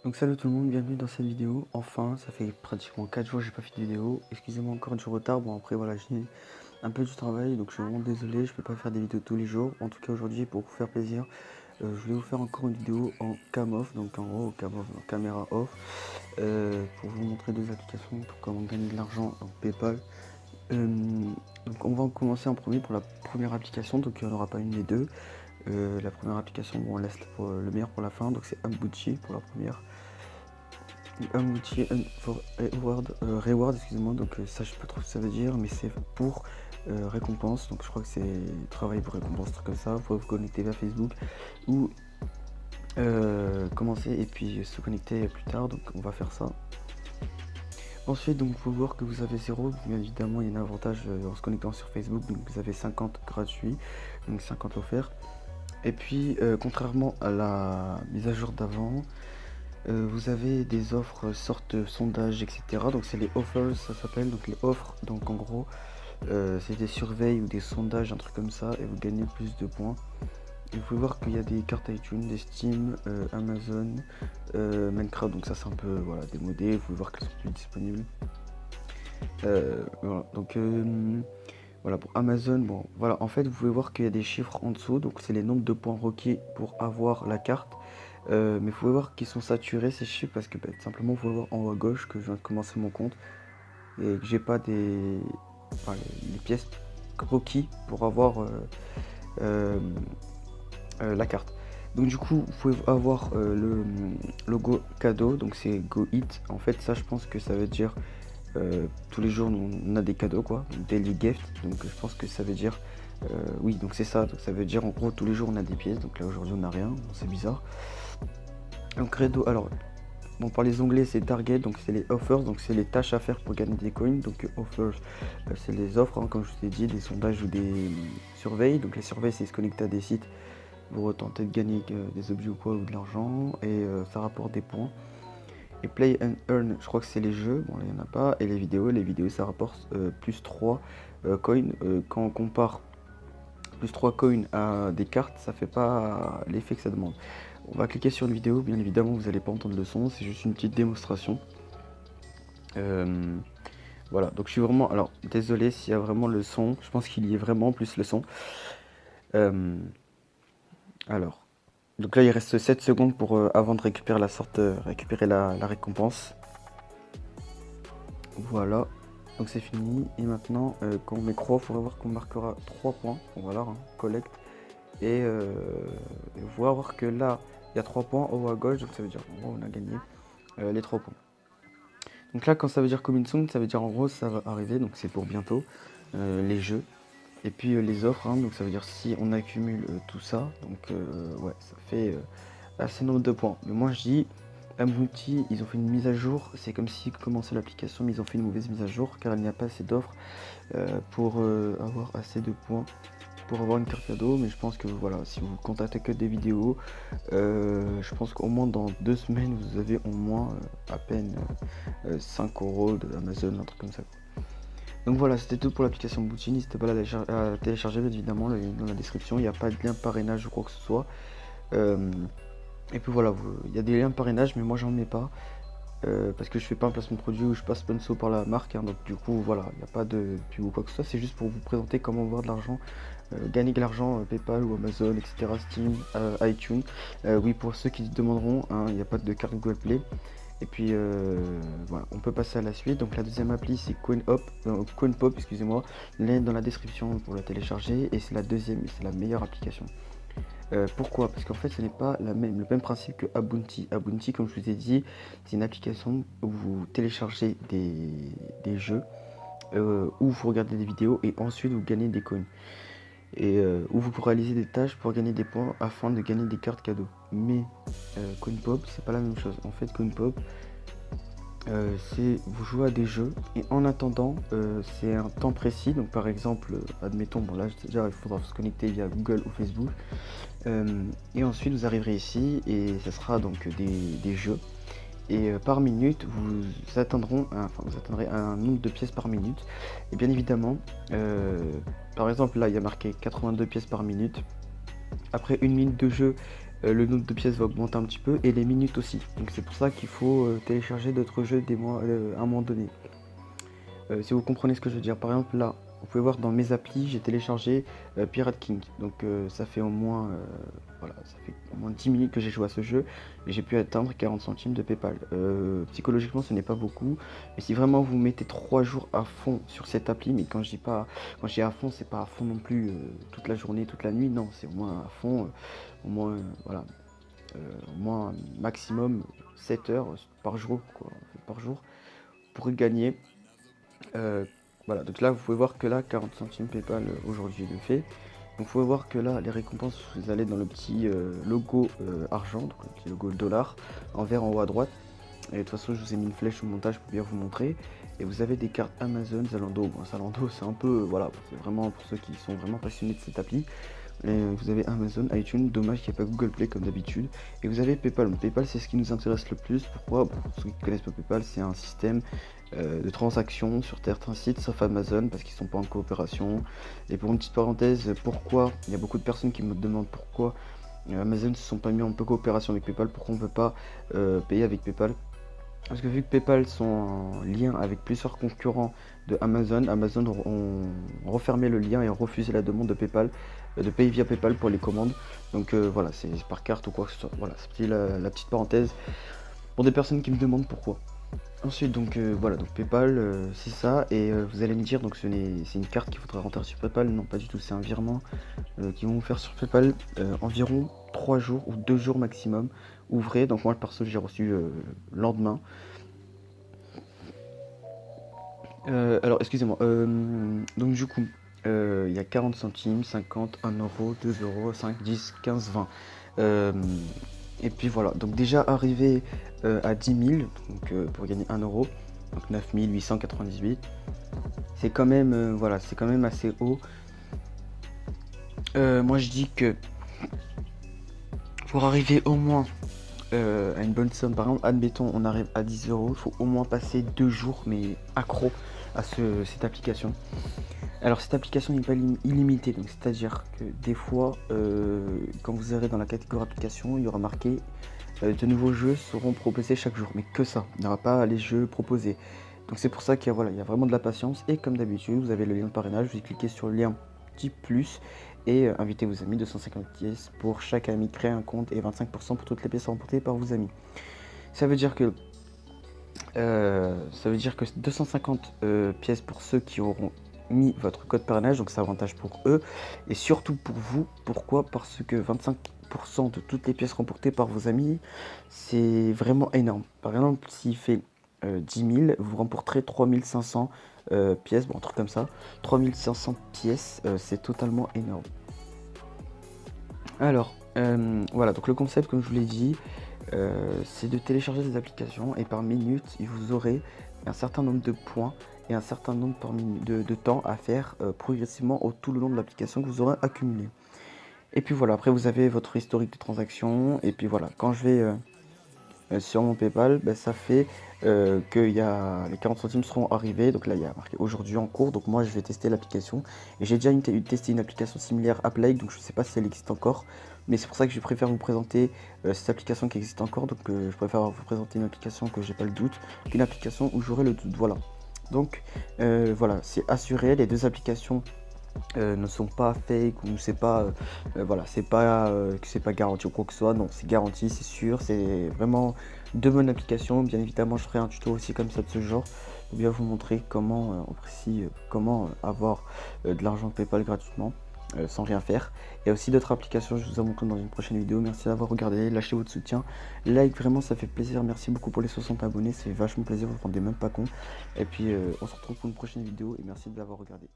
Donc salut tout le monde, bienvenue dans cette vidéo. Enfin, ça fait pratiquement 4 jours que j'ai pas fait de vidéo. Excusez-moi encore du retard. Bon après voilà, j'ai un peu du travail, donc je suis vraiment désolé, je peux pas faire des vidéos tous les jours. En tout cas aujourd'hui, pour vous faire plaisir, je vais vous faire encore une vidéo en cam off, donc en gros cam off, en caméra off, pour vous montrer deux applications pour comment gagner de l'argent en PayPal. Donc on va commencer en premier pour la première application, donc il n'y en aura pas une mais deux. La première application, bon, on laisse pour, le meilleur pour la fin, donc c'est Ambuchi pour la première. Ambuchi for reward, excusez-moi, donc ça je sais pas trop ce que ça veut dire, mais c'est pour récompense, donc je crois que c'est travail pour récompense, truc comme ça. Vous pouvez vous connecter via Facebook ou commencer et puis se connecter plus tard, donc on va faire ça. Ensuite, donc vous pouvez voir que vous avez 0, bien évidemment il y a un avantage en se connectant sur Facebook, donc vous avez 50 gratuits, donc 50 offerts. Et puis contrairement à la mise à jour d'avant, vous avez des offres sortes de sondages, etc. Donc c'est les offers, ça s'appelle, donc les offres, donc en gros c'est des surveilles ou des sondages, un truc comme ça, et vous gagnez plus de points. Et vous pouvez voir qu'il y a des cartes iTunes, des Steam, Amazon, Minecraft, donc ça c'est un peu voilà, démodé, vous pouvez voir qu'elles sont plus disponibles. Voilà, donc voilà pour Amazon, bon voilà, en fait vous pouvez voir qu'il y a des chiffres en dessous, donc c'est les nombres de points requis pour avoir la carte. Mais vous pouvez voir qu'ils sont saturés ces chiffres parce que simplement vous pouvez voir en haut à gauche que je viens de commencer mon compte et que j'ai pas les pièces requis pour avoir la carte. Donc du coup vous pouvez avoir le logo cadeau, donc c'est Go Eat. En fait ça je pense que ça veut dire tous les jours on a des cadeaux quoi, donc daily gift, donc je pense que ça veut dire oui, donc c'est ça, donc ça veut dire en gros tous les jours on a des pièces, donc là aujourd'hui on n'a rien, bon, c'est bizarre. Donc Credo, alors bon, par les onglets c'est Target, donc c'est les offers, donc c'est les tâches à faire pour gagner des coins. Donc offers c'est les offres, hein, comme je vous ai dit, des sondages ou des surveilles. Donc les surveilles c'est se connecter à des sites pour tenter de gagner des objets ou quoi, ou de l'argent, et ça rapporte des points. Et Play and Earn, je crois que c'est les jeux, bon là il n'y en a pas, et les vidéos ça rapporte plus 3 coins. Quand on compare plus 3 coins à des cartes, ça fait pas l'effet que ça demande. On va cliquer sur une vidéo, bien évidemment vous n'allez pas entendre le son, c'est juste une petite démonstration. Voilà, donc je suis vraiment, alors désolé s'il y a vraiment le son, je pense qu'il y est vraiment plus le son. Alors, donc là il reste 7 secondes pour avant de récupérer récupérer la récompense. Voilà, donc c'est fini. Et maintenant, quand on met croix, il faudra voir qu'on marquera 3 points. Voilà, hein, collecte. Et on va voir que là, il y a 3 points en haut à gauche, donc ça veut dire en gros on a gagné les 3 points. Donc là, quand ça veut dire coming soon, ça veut dire en gros ça va arriver, donc c'est pour bientôt, les jeux. Et puis les offres, hein, donc ça veut dire si on accumule tout ça, donc ouais, ça fait assez nombre de points. Mais moi je dis, Amouti, ils ont fait une mise à jour, c'est comme s'ils commençaient l'application, mais ils ont fait une mauvaise mise à jour, car il n'y a pas assez d'offres pour avoir assez de points pour avoir une carte cadeau. Mais je pense que voilà, si vous contactez que des vidéos, je pense qu'au moins dans 2 semaines vous avez au moins à peine 5 € de Amazon, un truc comme ça quoi. Donc voilà, c'était tout pour l'application Bouti. N'hésitez pas à télécharger, bien évidemment, dans la description. Il n'y a pas de lien parrainage ou quoi que ce soit. Et puis voilà, il y a des liens de parrainage, mais moi j'en mets pas. Parce que je fais pas un placement de produit ou je suis pas sponsor par la marque, hein, donc du coup voilà, il n'y a pas de pub ou quoi que ce soit, c'est juste pour vous présenter comment avoir de l'argent, gagner de l'argent PayPal ou Amazon, etc., Steam, iTunes. Oui, pour ceux qui se demanderont, hein, il n'y a pas de carte Google Play. Et puis voilà, on peut passer à la suite. Donc la deuxième appli c'est CoinPop, excusez-moi, lien est dans la description pour la télécharger, et c'est la deuxième et c'est la meilleure application. Pourquoi? Parce qu'en fait ce n'est pas le même principe que Abunti. Abunti, comme je vous ai dit, c'est une application où vous téléchargez des jeux, où vous regardez des vidéos et ensuite vous gagnez des coins. Et où vous réalisez des tâches pour gagner des points afin de gagner des cartes cadeaux. Mais CoinPop, c'est pas la même chose. En fait, CoinPop, c'est vous jouez à des jeux et en attendant, c'est un temps précis. Donc par exemple, admettons, bon là déjà il faudra se connecter via Google ou Facebook. Et ensuite vous arriverez ici et ça sera donc des jeux. Et par minute, vous atteindrez un nombre de pièces par minute. Et bien évidemment, par exemple là il y a marqué 82 pièces par minute. Après une minute de jeu, le nombre de pièces va augmenter un petit peu et les minutes aussi. Donc c'est pour ça qu'il faut télécharger d'autres jeux à un moment donné. Si vous comprenez ce que je veux dire, par exemple là, vous pouvez voir dans mes applis, j'ai téléchargé Pirate King. Donc ça fait au moins voilà, ça fait au moins 10 minutes que j'ai joué à ce jeu et j'ai pu atteindre 40 centimes de PayPal. Psychologiquement, ce n'est pas beaucoup, mais si vraiment vous mettez 3 jours à fond sur cette appli, mais quand je dis à fond, c'est pas à fond non plus toute la journée, toute la nuit, non, c'est au moins à fond, au moins voilà, au moins maximum 7 heures par jour, quoi, par jour, pour gagner. Voilà, donc là vous pouvez voir que là 40 centimes PayPal aujourd'hui le fait. Donc vous pouvez voir que là les récompenses, vous allez dans le petit logo argent, donc le petit logo dollar en vert en haut à droite. Et de toute façon je vous ai mis une flèche au montage pour bien vous montrer. Et vous avez des cartes Amazon, Zalando. Bon, Zalando c'est un peu, voilà, c'est vraiment pour ceux qui sont vraiment passionnés de cette appli. Et vous avez Amazon, iTunes, dommage qu'il n'y ait pas Google Play comme d'habitude. Et vous avez PayPal. PayPal c'est ce qui nous intéresse le plus. Pourquoi? Pour ceux qui ne connaissent pas PayPal, c'est un système de transactions sur certains sites sauf Amazon parce qu'ils ne sont pas en coopération. Et pour une petite parenthèse, pourquoi il y a beaucoup de personnes qui me demandent pourquoi Amazon ne se sont pas mis en coopération avec PayPal, pourquoi on ne peut pas payer avec PayPal. Parce que vu que PayPal sont en lien avec plusieurs concurrents de Amazon, Amazon ont refermé le lien et ont refusé la demande de PayPal, de payer via PayPal pour les commandes. Donc voilà, c'est par carte ou quoi que ce soit. Voilà, c'était la petite parenthèse pour des personnes qui me demandent pourquoi. Ensuite, donc voilà, donc PayPal, c'est ça, et vous allez me dire, donc c'est une carte qu'il faudra rentrer sur PayPal. Non, pas du tout, c'est un virement qu'ils vont vous faire sur PayPal environ 3 jours ou 2 jours maximum. Ouvrez, donc moi le perso j'ai reçu le lendemain. Alors excusez-moi, donc du coup il y a 40 centimes, 50, 1 euro, 2 euros, 5, 10, 15, 20. Et puis voilà, donc déjà arrivé à 10 000, donc pour gagner 1 euro, donc 9 898. C'est quand même, voilà, c'est quand même assez haut. Moi je dis que pour arriver au moins à une bonne somme, par exemple, admettons on arrive à 10 euros, il faut au moins passer 2 jours, mais accro à cette application. Alors cette application n'est pas illimitée, donc c'est-à-dire que des fois, quand vous irez dans la catégorie application, il y aura marqué de nouveaux jeux seront proposés chaque jour, mais que ça, il n'y aura pas les jeux proposés. Donc c'est pour ça qu'il y a, voilà, il y a vraiment de la patience, et comme d'habitude, vous avez le lien de parrainage, vous cliquez sur le lien petit plus, et invitez vos amis, 250 pièces pour chaque ami, créer un compte, et 25% pour toutes les pièces remportées par vos amis. Ça veut dire que 250 pièces pour ceux qui auront mis votre code parrainage, donc c'est avantage pour eux et surtout pour vous. Pourquoi? Parce que 25% de toutes les pièces remportées par vos amis, c'est vraiment énorme. Par exemple, s'il fait 10 000, vous remporterez 3500 pièces, bon un truc comme ça. 3500 pièces, c'est totalement énorme. Alors voilà, donc le concept, comme je vous l'ai dit, c'est de télécharger des applications et par minute vous aurez un certain nombre de points et un certain nombre de temps à faire progressivement tout le long de l'application que vous aurez accumulé. Et puis voilà, après vous avez votre historique de transactions, et puis voilà, quand je vais sur mon PayPal, ça fait que les 40 centimes seront arrivés. Donc là il y a marqué aujourd'hui en cours, donc moi je vais tester l'application, et j'ai déjà testé une application similaire à Play, donc je ne sais pas si elle existe encore, mais c'est pour ça que je préfère vous présenter cette application qui existe encore. Donc je préfère vous présenter une application que j'ai pas le doute qu'une application où j'aurai le doute. Voilà, donc voilà, c'est assuré, les deux applications ne sont pas fake, ou c'est pas voilà, c'est pas que c'est pas garanti ou quoi que ce soit. Non, c'est garanti, c'est sûr, c'est vraiment de bonnes applications. Bien évidemment je ferai un tuto aussi comme ça de ce genre pour bien vous montrer comment comment avoir de l'argent PayPal gratuitement sans rien faire. Il y a aussi d'autres applications, je vous en montrerai dans une prochaine vidéo. Merci d'avoir regardé, lâchez votre soutien, like, vraiment ça fait plaisir. Merci beaucoup pour les 60 abonnés, c'est vachement plaisir, vous vous rendez même pas compte. Et puis on se retrouve pour une prochaine vidéo, et merci de l'avoir regardé.